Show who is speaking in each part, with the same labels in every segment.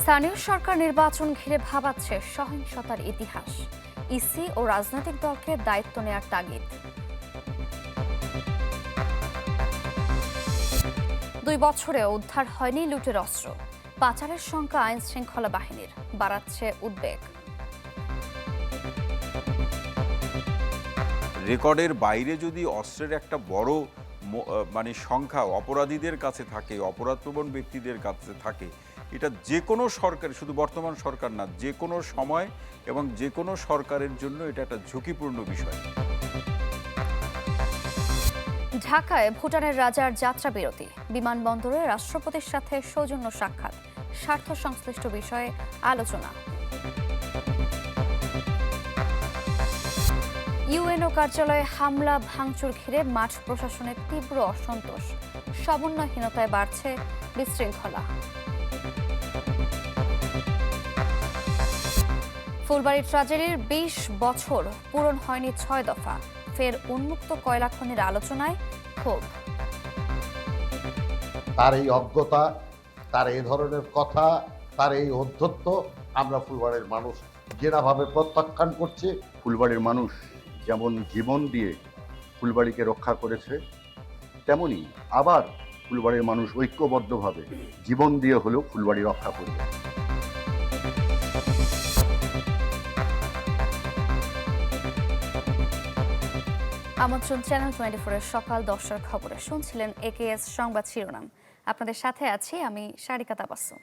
Speaker 1: স্থানীয় সরকার নির্বাচন ঘিরে ভাবাচ্ছে সহিংসতার ইতিহাস। ইসি ও রাজনৈতিক দলকে দায়িত্ব নেয়ার তাগিদ। 2 বছরে উদ্ধার হয়নি লুটের অস্ত্র। পাচারের সংখ্যা আইন শৃঙ্খলা বাহিনীর, বাড়াচ্ছে উদ্বেগ।
Speaker 2: রেকর্ডের বাইরে যদি অস্ত্রের একটা বড় সংখ্যা অপরাধীদের কাছে থাকে, অপরাধপ্রবণ ব্যক্তিদের কাছে থাকে, এটা যে কোনো সরকার, শুধু বর্তমান সরকার না, যে কোনো সময় এবং যে কোনো সরকারের জন্য এটা একটা ঝুঁকিপূর্ণ বিষয়।
Speaker 1: ঢাকায় ভুটানের রাজার যাত্রা বিরতি। বিমানবন্দরে রাষ্ট্রপতির সাথে সৌজন্য সাক্ষাৎ। স্বার্থ সংশ্লিষ্ট বিষয়ে আলোচনা। ইউএনও কার্যালয়ে হামলা ভাঙচুর ঘিরে মাঠ প্রশাসনের তীব্র অসন্তোষ। সমন্বয়হীনতায় বাড়ছে বিশৃঙ্খলা। ফুলবাড়ী ট্র্যাজেডির 20 বছর পূরণ হয়নি 6 দফা। ফের উন্মুক্ত কয়লা খনির আলোচনায় ক্ষোভ।
Speaker 3: তার এই অজ্ঞতা, তার এই ধরনের কথা, তার এই অধ্যত্ব আমরা ফুলবাড়ির মানুষ যেভাবে প্রত্যাখ্যান করছে।
Speaker 4: ফুলবাড়ির মানুষ যেমন জীবন দিয়ে ফুলবাড়িকে রক্ষা করেছে, তেমনি আবার ফুলবাড়ির মানুষ ঐক্যবদ্ধভাবে জীবন দিয়ে হলেও ফুলবাড়ি রক্ষা করবে।
Speaker 1: আমন্ত্রণ চ্যানেল 24-এর সকাল 10টার খবরে। শুনছিলেন একেএস সংবাদ শিরোনাম। আপনাদের সাথে আছি আমি সারিকা তাবাসসুম।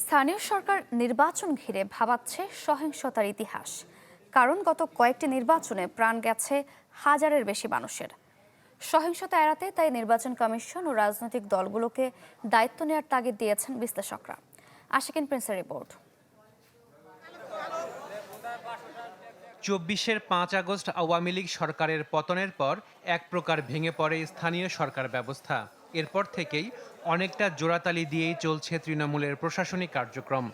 Speaker 1: স্থানীয় সরকার নির্বাচন ঘিরে ভাবাচ্ছে সহিংসতার ইতিহাস। কারণ গত কয়েকটি নির্বাচনে প্রাণ গেছে হাজারের বেশি মানুষের। সহিংসতা এড়াতে তাই নির্বাচন কমিশন ও রাজনৈতিক দলগুলোকে দায়িত্ব নেওয়ার তাগিদ দিয়েছেন বিশ্লেষকরা। আশিকিন প্রিন্সের রিপোর্ট।
Speaker 5: 24-এর 5 আগস্ট আওয়ামী লীগ সরকারের পতনের পর এক প্রকার ভেঙে পড়ে স্থানীয় সরকার ব্যবস্থা। এরপর থেকেই অনেকটা জোড়াতালি দিয়েই চলছে তৃণমূলের প্রশাসনিক কার্যক্রম।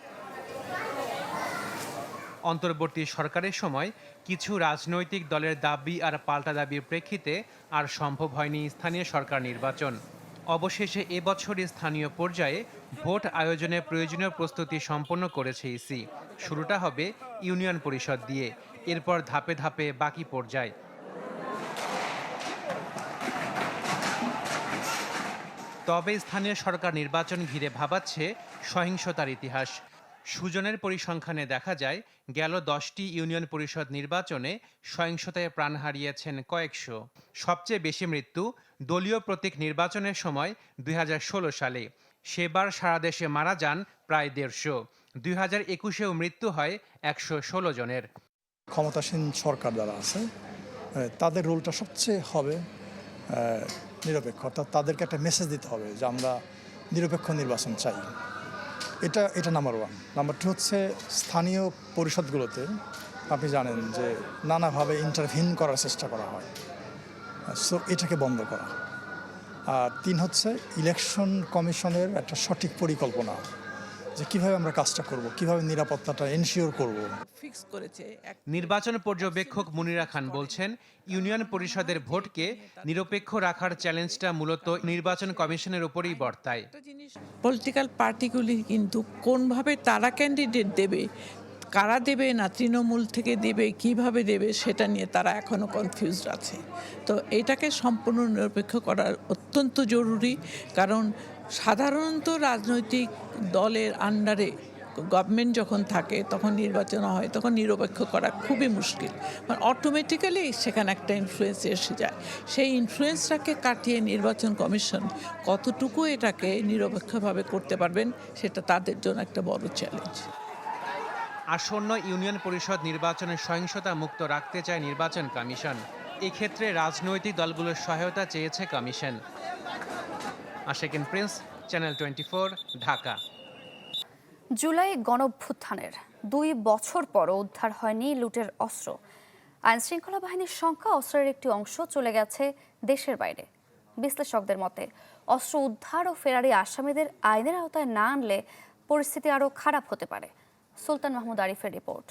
Speaker 5: অন্তর্বর্তী সরকারের সময় কিছু রাজনৈতিক দলের দাবি আর পাল্টা দাবির প্রেক্ষিতে আর সম্ভব হয়নি স্থানীয় সরকার নির্বাচন। অবশেষে এবছর স্থানীয় পর্যায়ে ভোট আয়োজনে প্রয়োজনীয় প্রস্তুতি সম্পন্ন করেছে ইসি। শুরুটা হবে ইউনিয়ন পরিষদ দিয়ে, এরপর ধাপে ধাপে বাকি পর্যায়। তবে স্থানীয় সরকার নির্বাচন ঘিরে ভাবাচ্ছে সহিংসতার ইতিহাস। সুজনের পরিসংখ্যানে দেখা যায়, গেল 10টি ইউনিয়ন পরিষদ নির্বাচনে সহিংসতায় প্রাণ হারিয়েছেন কয়েকশো। সবচেয়ে বেশি মৃত্যু দলীয় প্রতীক নির্বাচনের সময় 2016 সালে। সেবার সারা দেশে মারা যান প্রায় 150। 2021-এও মৃত্যু হয় 116 জনের।
Speaker 6: ক্ষমতাসীন সরকার যারা আছে তাদের রোলটা সবচেয়ে হবে নিরপেক্ষ, অর্থাৎ তাদেরকে একটা মেসেজ দিতে হবে যে আমরা নিরপেক্ষ নির্বাচন চাই। এটা নাম্বার 1। নাম্বার 2 হচ্ছে স্থানীয় পরিষদগুলোতে আপনি জানেন যে নানাভাবে ইন্টারভিন করার চেষ্টা করা হয়, সো এটাকে বন্ধ করা। আর 3 হচ্ছে ইলেকশন কমিশনের একটা সঠিক পরিকল্পনা যে কিভাবে আমরা কাজটা করব, কিভাবে নিরাপত্তাটা এনশিওর করব।
Speaker 5: নির্বাচন পর্যবেক্ষক মুনিরা খান বলছেন, ইউনিয়ন পরিষদের ভোটকে নিরপেক্ষ রাখার চ্যালেঞ্জটা মূলত নির্বাচন কমিশনের উপরেই বর্তায়।
Speaker 7: পলিটিক্যাল পার্টিগুলি কিন্তু কোনভাবে তারা ক্যান্ডিডেট দেবে, কারা দেবে না তৃণমূল থেকে দেবে, কিভাবে দেবে, সেটা নিয়ে তারা এখনো কনফিউজড আছে। তো এটাকে সম্পূর্ণ নিরপেক্ষ করা অত্যন্ত জরুরি, কারণ সাধারণত রাজনৈতিক দলের আন্ডারে গভর্নমেন্ট যখন থাকে তখন নির্বাচন হয়, তখন নিরপেক্ষ করা খুবই মুশকিল। মানে অটোমেটিক্যালি সেখানে একটা ইনফ্লুয়েন্স এসে যায়। সেই ইনফ্লুয়েন্সটাকে কাটিয়ে নির্বাচন কমিশন কতটুকু এটাকে নিরপেক্ষভাবে করতে পারবেন, সেটা তাদের জন্য একটা বড় চ্যালেঞ্জ।
Speaker 5: আসন্ন ইউনিয়ন পরিষদ নির্বাচনে সহিংসতা মুক্ত রাখতে চায় নির্বাচন কমিশন। এক্ষেত্রে রাজনৈতিক দলগুলোর সহায়তা চেয়েছে commission. Ashikin Prince, channel 24, Dhaka.
Speaker 1: July গণঅভ্যুত্থানের 2 বছর পরও উদ্ধার হয়নি লুটের অস্ত্র। আইনশৃঙ্খলা বাহিনীর সংখ্যা অস্ত্রের একটি অংশ চলে গেছে দেশের বাইরে। বিশ্লেষকদের মতে অস্ত্র উদ্ধার ও ফেরারি আসামিদের আইনের আওতায় না আনলে পরিস্থিতি আরও খারাপ হতে পারে। সুলতান মাহমুদ আরিফের রিপোর্ট।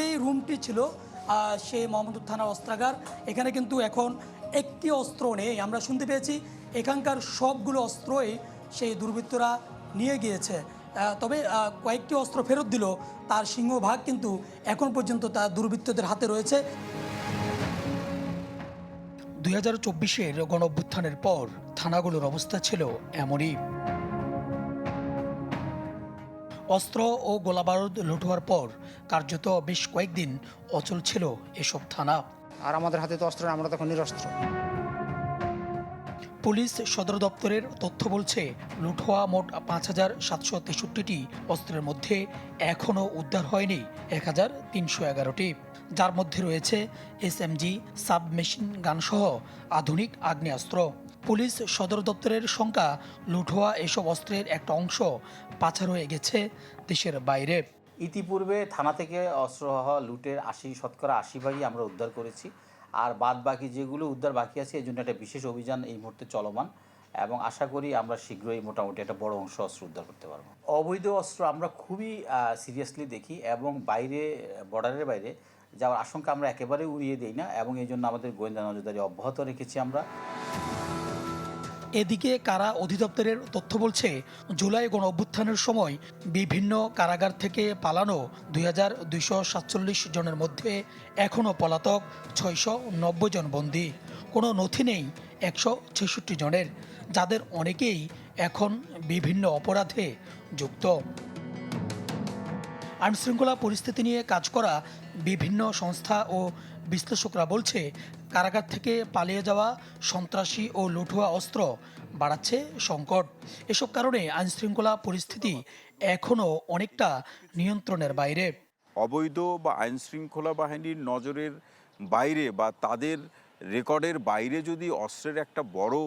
Speaker 8: এই রুমটি ছিল সেই মোহাম্মদপুর থানার অস্ত্রাগার। এখানে কিন্তু এখন একটি অস্ত্র নেই। আমরা শুনতে পেয়েছি এখানকার সবগুলো অস্ত্রই সেই দুর্বৃত্তরা নিয়ে গিয়েছে। তবে কয়েকটি অস্ত্র ফেরত দিল, তার সিংহভাগ কিন্তু এখন পর্যন্ত তার দুর্বৃত্তদের হাতে রয়েছে।
Speaker 9: 2024-এর গণঅভ্যুত্থানের পর থানাগুলোর অবস্থা ছিল এমনই। অস্ত্র ও গোলাবারুদ লুট হওয়ার পর কার্যত বেশ কয়েকদিন অচল ছিল এসব থানা।
Speaker 10: আর আমাদের হাতে তো অস্ত্র, আমরা তখন নিরস্ত্র।
Speaker 9: পুলিশ সদর দপ্তরের তথ্য বলছে, লুট হওয়া মোট 5,763টি অস্ত্রের মধ্যে এখনও উদ্ধার হয়নি 1,311টি, যার মধ্যে রয়েছে SMG, সাবমেশিন গানসহ আধুনিক আগ্নেয়াস্ত্র। পুলিশ সদর দপ্তরের সংখ্যা, লুট হওয়া এসব অস্ত্রের একটা অংশ পাচার হয়ে গেছে দেশের বাইরে।
Speaker 11: ইতিপূর্বে থানা থেকে অস্ত্র হওয়া লুটের 80% আমরা উদ্ধার করেছি, আর বাদ বাকি যেগুলো উদ্ধার বাকি আছে এই জন্য একটা বিশেষ অভিযান এই মুহূর্তে চলমান, এবং আশা করি আমরা শীঘ্রই মোটামুটি একটা বড় অংশ অস্ত্র উদ্ধার করতে পারবো। অবৈধ অস্ত্র আমরা খুবই সিরিয়াসলি দেখি, এবং বাইরে, বর্ডারের বাইরে যাওয়ার আশঙ্কা আমরা একেবারে উড়িয়ে দিই না, এবং এই জন্য আমাদের গোয়েন্দা নজরদারি অব্যাহত রেখেছি আমরা।
Speaker 9: এদিকে কারা অধিদপ্তরের তথ্য বলছে, জুলাই গণঅভ্যুত্থানের সময় বিভিন্ন কারাগার থেকে পালানো 2,247 জনের মধ্যে এখনও পলাতক 690 জন বন্দী। কোনো নথি নেই 166 জনের, যাদের অনেকেই এখন বিভিন্ন অপরাধে যুক্ত। আইনশৃঙ্খলা পরিস্থিতি নিয়ে কাজ করা বিভিন্ন সংস্থা ও বিশ্লেষকরা বলছে, কারাগার থেকে পালিয়ে যাওয়া সন্ত্রাসী ও লুট হওয়া অস্ত্র বাড়াচ্ছে সংকট। এসব কারণে আইনশৃঙ্খলা পরিস্থিতি এখনও অনেকটা নিয়ন্ত্রণের বাইরে।
Speaker 2: অবৈধ বা আইনশৃঙ্খলা বাহিনীর নজরের বাইরে বা তাদের রেকর্ডের বাইরে যদি অস্ত্রের একটা বড়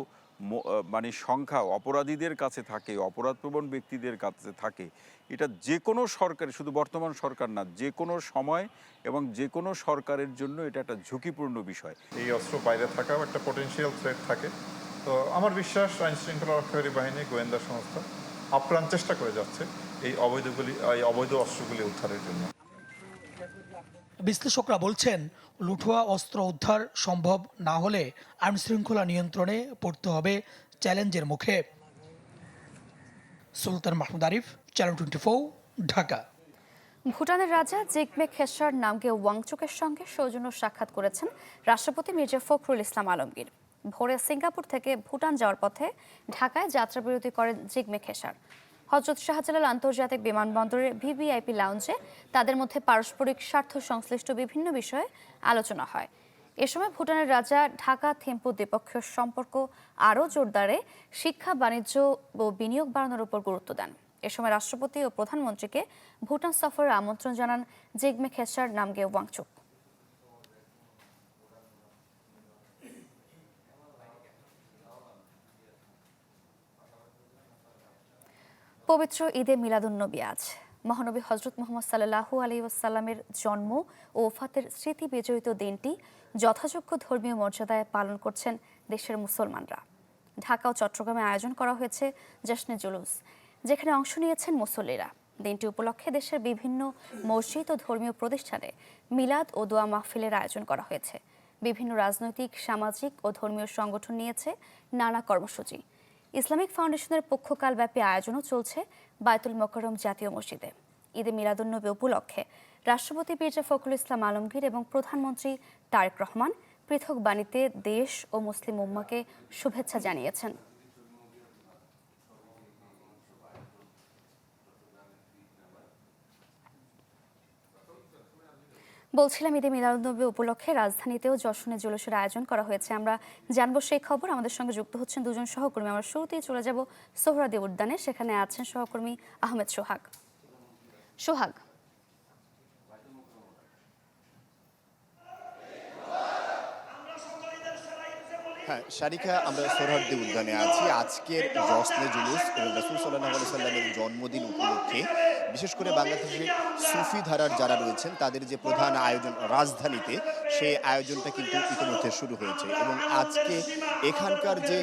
Speaker 2: মানে সংখ্যা অপরাধীদের কাছে থাকে, অপরাধপ্রবণ ব্যক্তিদের কাছে থাকে, এটা যে কোনো সরকার, শুধু বর্তমান সরকার না, যে কোনো সময় এবং যে কোনো সরকারের জন্য এটা একটা ঝুঁকিপূর্ণ বিষয়।
Speaker 12: এই অস্ত্র বাইরে থাকাও একটা পটেনশিয়াল থ্রেট থাকে। তো আমার বিশ্বাস আইনশৃঙ্খলা রক্ষাকারী বাহিনী, গোয়েন্দা সংস্থা আপ্রাণ চেষ্টা করে যাচ্ছে এই অবৈধ অস্ত্রগুলি উদ্ধারের জন্য।
Speaker 9: বিশ্লেষকরা বলছেন, লুট হওয়া অস্ত্র উদ্ধার সম্ভব না হলে আইনশৃঙ্খলা নিয়ন্ত্রণে পড়তে হবে চ্যালেঞ্জের মুখে। সুলতান মাহমুদ আরিফ, চ্যানেল 24, ঢাকা।
Speaker 1: ভুটানের রাজা জিগমে খেসর নামগে ওয়াংচুকের সঙ্গে সৌজন্য সাক্ষাৎ করেছেন রাষ্ট্রপতি মির্জা ফখরুল ইসলাম আলমগীর। ভোরে সিঙ্গাপুর থেকে ভুটান যাওয়ার পথে ঢাকায় যাত্রাবিরতি করেন জিগমে খেসর। হযরত শাহজালাল আন্তর্জাতিক বিমানবন্দরের ভিভিআইপি লাউঞ্জে তাদের মধ্যে পারস্পরিক স্বার্থ সংশ্লিষ্ট বিভিন্ন বিষয়ে আলোচনা হয়। এ সময় ভুটানের রাজা ঢাকা থিম্পু দ্বিপক্ষীয় সম্পর্ক আরও জোরদারে শিক্ষা, বাণিজ্য ও বিনিয়োগ বাড়ানোর উপর গুরুত্ব দেন। এ সময় রাষ্ট্রপতি ও প্রধানমন্ত্রীকে ভুটান সফরের আমন্ত্রণ জানান জিগমে খেসর নামগে ওয়াংচুক। পবিত্র ঈদে মিলাদুন্নবী আজ। মহানবী হযরত মুহাম্মদ সাল্লাল্লাহু আলাইহি ওয়াসাল্লামের জন্ম ও ওফাতের স্মৃতি বিজড়িত দিনটি যথাযোগ্য ধর্মীয় মর্যাদায় পালন করছেন দেশের মুসলমানরা। ঢাকা ও চট্টগ্রামে আয়োজন করা হয়েছে জশ্নে জুলুস, যেখানে অংশ নিয়েছেন মুসল্লিরা। দিনটি উপলক্ষে দেশের বিভিন্ন মসজিদ ও ধর্মীয় প্রতিষ্ঠানে মিলাদ ও দোয়া মাহফিলের আয়োজন করা হয়েছে। বিভিন্ন রাজনৈতিক, সামাজিক ও ধর্মীয় সংগঠন নিয়েছে নানা কর্মসূচি। ইসলামিক ফাউন্ডেশনের পক্ষকালব্যাপী আয়োজনও চলছে বায়তুল মোকাররম জাতীয় মসজিদে। ঈদে মিলাদুন্নবী উপলক্ষে রাষ্ট্রপতি মির্জা ফখরুল ইসলাম আলমগীর এবং প্রধানমন্ত্রী তারেক রহমান পৃথক বাণীতে দেশ ও মুসলিম উম্মাকে শুভেচ্ছা জানিয়েছেন। বলছিলাম, ঈদে মিলাদুন্নবী উপলক্ষে রাজধানীতেও জশ্নে জুলুসের আয়োজন করা হয়েছে। আমরা জানবো সেই খবর। আমাদের সঙ্গে যুক্ত হচ্ছেন দুজন সহকর্মী। আমরা শুরুতেই চলে যাব সোহরাদি উদ্যানে, সেখানে আছেন সহকর্মী আহমেদ সোহাগ। সোহাগ,
Speaker 13: হ্যাঁ শারিকা, আমরা সোহরাওয়ার্দী উদ্যানে আছি। আজকের জশ্নে জুলুস এবং রাসূল সাল্লাল্লাহু আলাইহি সাল্লামের জন্মদিন উপলক্ষে বিশেষ করে বাংলাদেশের সুফি ধারার যারা রয়েছেন তাদের যে প্রধান আয়োজন রাজধানীতে, সেই আয়োজনটা কিন্তু ইতিমধ্যে শুরু হয়েছে এবং আজকে এখানকার যে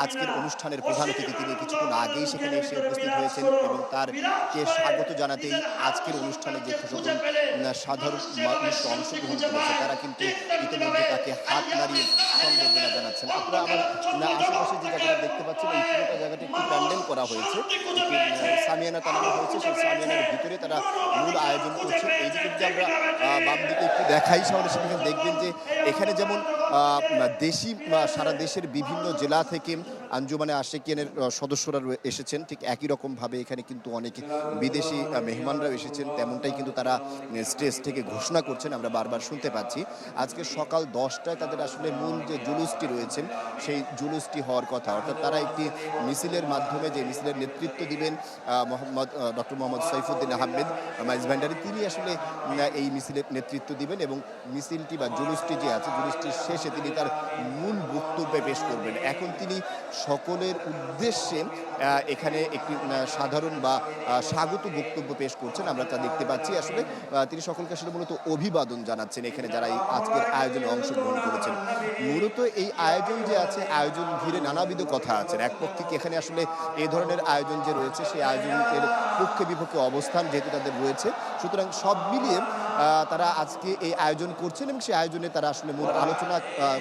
Speaker 13: আজকের অনুষ্ঠানের প্রধান অতিথি তিনি কিছুক্ষণ আগেই সেখানে এসে উপস্থিত হয়েছেন এবং তারকে স্বাগত জানাতেই আজকের অনুষ্ঠানে যে সকল সাধারণ মানুষ অংশগ্রহণ করেছে তারা কিন্তু ইতিমধ্যে তাকে হাত নাড়িয়ে সংবর্ধনা জানাচ্ছেন। আপনারা আমার আশেপাশে যে জায়গাটা দেখতে পাচ্ছেন এই পুরোটা জায়গাটা একটু প্যান্ডেল করা হয়েছে, সামিয়ানা টানানো হয়েছে, সেই সামিয়ানার ভিতরে তারা মূল আয়োজন করছে। এই দিকে যদি আমরা বাম দিকে একটু দেখাই তাহলে সেখানে দেখবেন যে এখানে যেমন দেশি সারা দেশের বিভিন্ন জেলা থেকে আঞ্জুমানে আশিকিনের সদস্যরা এসেছেন, ঠিক একই রকমভাবে এখানে কিন্তু অনেক বিদেশি মেহমানরাও এসেছেন, তেমনটাই কিন্তু তারা স্টেজ থেকে ঘোষণা করছেন, আমরা বারবার শুনতে পাচ্ছি। আজকে সকাল 10টায় তাদের আসলে মূল যে জুলুসটি রয়েছেন সেই জুলুসটি হওয়ার কথা, অর্থাৎ তারা একটি মিছিলের মাধ্যমে যে মিছিলের নেতৃত্ব দিবেন ডক্টর মোহাম্মদ সাইফুদ্দিন আহমেদ মাইজ ভান্ডারী, তিনি আসলে এই মিছিলের নেতৃত্ব দিবেন এবং মিছিলটি বা জুলুসটি যে আছে জুলুসটির শেষে তিনি তার মূল বক্তব্যে পেশ করবেন। এখন তিনি সকলের উদ্দেশ্যে এখানে একটি সাধারণ বা স্বাগত বক্তব্য পেশ করছেন, আমরা তা দেখতে পাচ্ছি। আসলে তিনি সকলকে আসলে মূলত অভিবাদন জানাচ্ছেন এখানে যারা এই আজকের আয়োজনে অংশগ্রহণ করেছেন। মূলত এই আয়োজন যে আছে, আয়োজন ঘিরে নানাবিধ কথা আছে। এক পক্ষে এখানে আসলে এই ধরনের আয়োজন যে রয়েছে সেই আয়োজনের পক্ষে বিপক্ষে অবস্থান যেহেতু তাদের রয়েছে, সুতরাং সব মিলিয়ে তারা আজকে এই আয়োজন করছেন এবং সেই আয়োজনে তারা আসলে মূল আলোচনা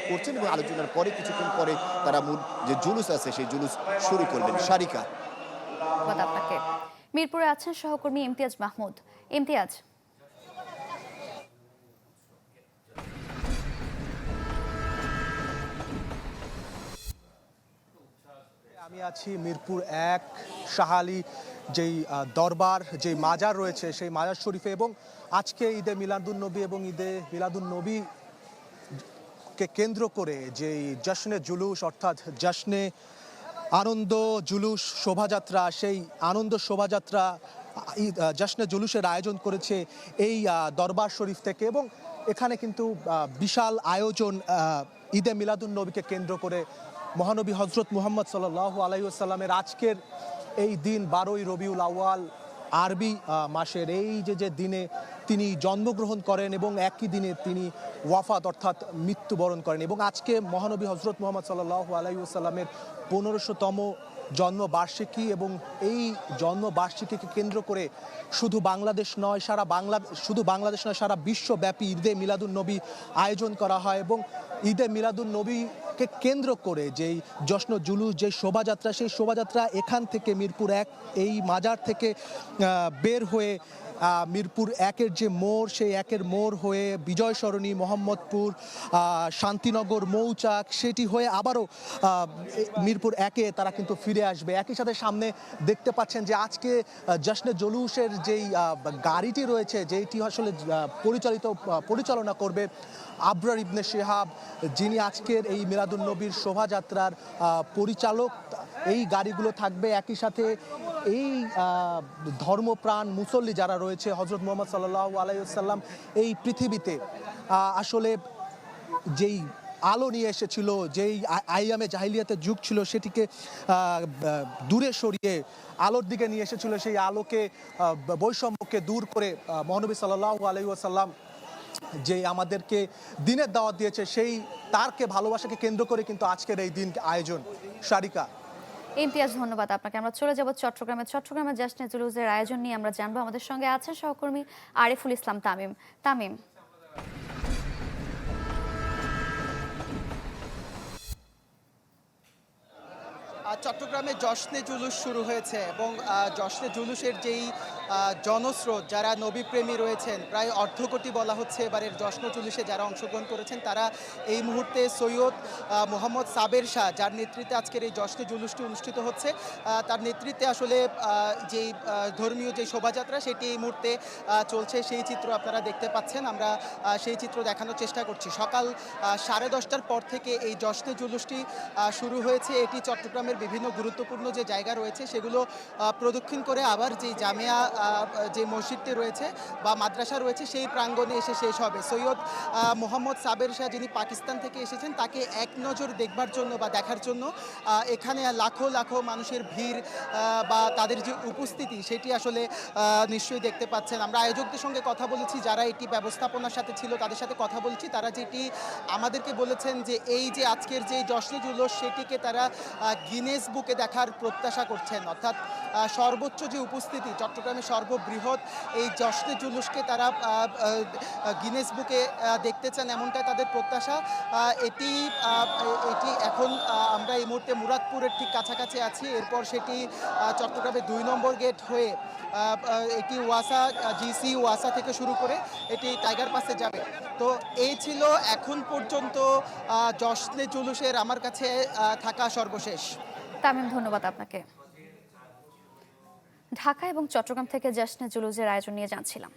Speaker 13: করছেন এবং আলোচনার পরে কিছুক্ষণ পরে তারা মূল যে জুলুস আছে সেই জুলুস শুরু করবেন। শারিকা,
Speaker 1: আপনাকে মিরপুরে আছেন সহকর্মী ইমতিয়াজ মাহমুদ। ইমতিয়াজ,
Speaker 14: আমি আছি মিরপুর 1 শাহালি যেই দরবার যে মাজার রয়েছে সেই মাজার শরীফে এবং আজকে ঈদে মিলাদুন্নবী এবং ঈদে মিলাদুন্নবীকে কেন্দ্র করে যেই জশ্নে জুলুস অর্থাৎ জশ্নে আনন্দ জুলুস শোভাযাত্রা, সেই আনন্দ শোভাযাত্রা জশ্নে জুলুসের আয়োজন করেছে এই দরবার শরীফ থেকে এবং এখানে কিন্তু বিশাল আয়োজন ঈদে মিলাদুন্নবীকে কেন্দ্র করে। মহানবী হজরত মুহাম্মদ সাল্লাল্লাহু আলাইহি ওয়াসাল্লামের আজকের এই দিন 12ই রবিউল আউয়াল আরবি মাসের এই যে দিনে তিনি জন্মগ্রহণ করেন এবং একই দিনে তিনি ওয়াফাত অর্থাৎ মৃত্যুবরণ করেন এবং আজকে মহানবী হজরত মুহাম্মদ সাল্লাল্লাহু আলাইহি ওয়াসাল্লামের 1500তম জন্মবার্ষিকী এবং এই জন্মবার্ষিকীকে কেন্দ্র করে শুধু বাংলাদেশ নয় সারা বিশ্বব্যাপী ঈদে মিলাদুন্নবী আয়োজন করা হয় এবং ঈদে মিলাদুন্নবীকে কেন্দ্র করে যেই জশ্ন জুলুস যে শোভাযাত্রা, সেই শোভাযাত্রা এখান থেকে মিরপুর 1 এই মাজার থেকে বের হয়ে মিরপুর 1-এর যে মোড় সেই 1-এর মোড় হয়ে বিজয় সরণি, মোহাম্মদপুর, শান্তিনগর, মৌচাক সেটি হয়ে আবারও মিরপুর 1-এ তারা কিন্তু ফিরে আসবে। একই সাথে সামনে দেখতে পাচ্ছেন যে আজকে জশ্নে জুলুসের যেই গাড়িটি রয়েছে যেইটি আসলে পরিচালনা করবে আবরার ইবনে শিহাব, যিনি আজকের এই মিলাদুন্নবীর শোভাযাত্রার পরিচালক। এই গাড়িগুলো থাকবে, একই সাথে এই ধর্মপ্রাণ মুসল্লি যারা রয়েছে হজরত মুহাম্মদ সাল্লাল্লাহু আলাইহি ওয়াসাল্লাম এই পৃথিবীতে আসলে যেই আলো নিয়ে এসেছিল, যেই আইয়ামে জাহিলিয়াতের যুগ ছিল সেটিকে দূরে সরিয়ে আলোর দিকে নিয়ে এসেছিল, সেই আলোকে বৈষম্যকে দূর করে মহানবী সাল্লাল্লাহু আলাইহি ওয়াসাল্লাম যে আমাদেরকে দিনের দাওয়াত দিয়েছে সেই তারকে ভালোবাসাকে কেন্দ্র করে কিন্তু আজকের এই দিন আয়োজন। শারিকা,
Speaker 1: ইমতিয়াজ, ধন্যবাদ আপনাকে। আমরা চলে যাব চট্টগ্রামে জশ্নে জুলুসের আয়োজন নিয়ে আমরা জানবো। আমাদের সঙ্গে আছেন সহকর্মী আরিফুল ইসলাম তামিম।
Speaker 15: চট্টগ্রামে জশ্নে জুলুস শুরু হয়েছে এবং জশ্নে জুলুসের যেই জনস্রোত, যারা নবীপ্রেমী রয়েছেন প্রায় অর্ধকোটি বলা হচ্ছে এবারের জশ্ন জুলুসে যারা অংশগ্রহণ করেছেন, তারা এই মুহূর্তে সৈয়দ মোহাম্মদ সাবের শাহ যার নেতৃত্বে আজকের এই জশ্নে জুলুসটি অনুষ্ঠিত হচ্ছে, তার নেতৃত্বে আসলে যেই ধর্মীয় যে শোভাযাত্রা সেটি এই মুহূর্তে চলছে, সেই চিত্র আপনারা দেখতে পাচ্ছেন। আমরা সেই চিত্র দেখানোর চেষ্টা করছি। সকাল 10:30টার পর থেকে এই জশ্নে জুলুসটি শুরু হয়েছে। এটি চট্টগ্রামের বিভিন্ন গুরুত্বপূর্ণ যে জায়গা রয়েছে সেগুলো প্রদক্ষিণ করে আবার যে জামিয়া যে মসজিদটি রয়েছে বা মাদ্রাসা রয়েছে সেই প্রাঙ্গণে এসে শেষ হবে। সৈয়দ মোহাম্মদ সাবের শাহ যিনি পাকিস্তান থেকে এসেছেন তাকে এক নজর দেখবার জন্য বা দেখার জন্য এখানে লাখো লাখো মানুষের ভিড় বা তাদের যে উপস্থিতি সেটি আসলে নিশ্চয়ই দেখতে পাচ্ছেন। আমরা আয়োজকদের সঙ্গে কথা বলেছি, যারা এটি ব্যবস্থাপনার সাথে ছিল তাদের সাথে কথা বলেছি, তারা যেটি আমাদেরকে বলেছেন যে এই যে আজকের যে জশ্নে জুলুস সেটিকে তারা গিনেস বুকে দেখার প্রত্যাশা করছেন, অর্থাৎ সর্বোচ্চ যে উপস্থিতি, চট্টগ্রামের সর্ববৃহৎ এই জশ্নে জুলুসকে তারা গিনেস বুকে দেখতে চান, এমনটাই তাদের প্রত্যাশা। এটি এখন আমরা এই মুহূর্তে মুরাদপুরের ঠিক কাছাকাছি আছি, এরপর সেটি চট্টগ্রামের 2 নম্বর গেট হয়ে এটি ওয়াসা জিসি ওয়াসা থেকে শুরু করে এটি টাইগার পাসে যাবে। তো এই ছিল এখন পর্যন্ত জশ্নে জুলুসের আমার কাছে থাকা সর্বশেষ।
Speaker 1: তামিম, ধন্যবাদ আপনাকে। ঢাকা এবং চট্টগ্রাম থেকে জশ্নে জুলুসের আয়োজন নিয়ে জানছিলাম।